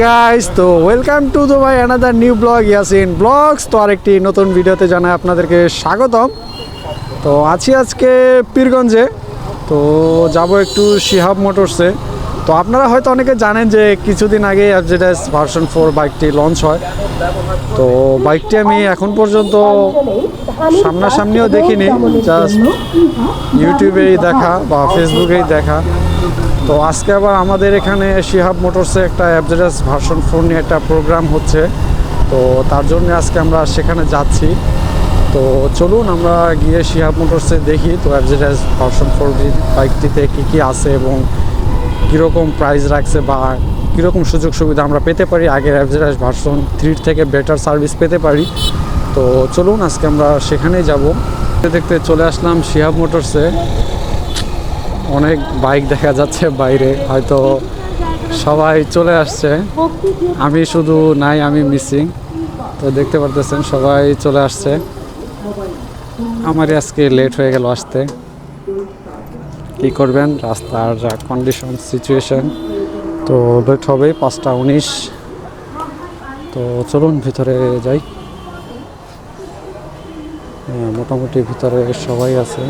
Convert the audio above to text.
Guys, তো welcome to Dubai another new vlog Yasin vlogs. তো আরেকটি নতুন ভিডিওতে জানাই আপনাদেরকে স্বাগতম। তো আছি আজকে পীরগঞ্জে, তো যাব একটু শিহাব মোটরসে। তো আপনারা হয়তো অনেকে জানেন যে কিছুদিন আগে এফজেডএস ভার্সন 4 বাইকটি লঞ্চ হয়। তো বাইকটি আমি এখন পর্যন্ত সামনাসামনিও দেখিনি, জাস্ট ইউটিউবেই দেখা বা ফেসবুকেই দেখা। তো আজকে আবার আমাদের এখানে শিহাব মোটরসে একটা এফজেডএস ভার্সন 4 নিয়ে একটা প্রোগ্রাম হচ্ছে। তো তার জন্য আজকে আমরা সেখানে যাচ্ছি। তো চলুন আমরা গিয়ে শিহাব মোটরসে দেখি তো এফজেডএস ভার্সন 4 বাইকটিতে কী কী আছে এবং কীরকম প্রাইস রাখছে বা কীরকম সুযোগ সুবিধা আমরা পেতে পারি, আগের এফজেডএস ভার্সন 3 থেকে বেটার সার্ভিস পেতে পারি। তো চলুন আজকে আমরা সেখানেই যাব। দেখতে চলে আসলাম শিহাব মোটরসে। অনেক বাইক দেখা যাচ্ছে বাইরে, হয়তো সবাই চলে আসছে, আমি শুধু নাই, আমি মিসিং। তো দেখতে পারতেছেন সবাই চলে আসছে, আমারই আজকে লেট হয়ে গেল আসতে। কী করবেন, রাস্তার যা কন্ডিশন সিচুয়েশন, তো লেট হবে। 5টা 19। তো চলুন ভিতরে যাই। মোটামুটি ভিতরে সবাই আছে।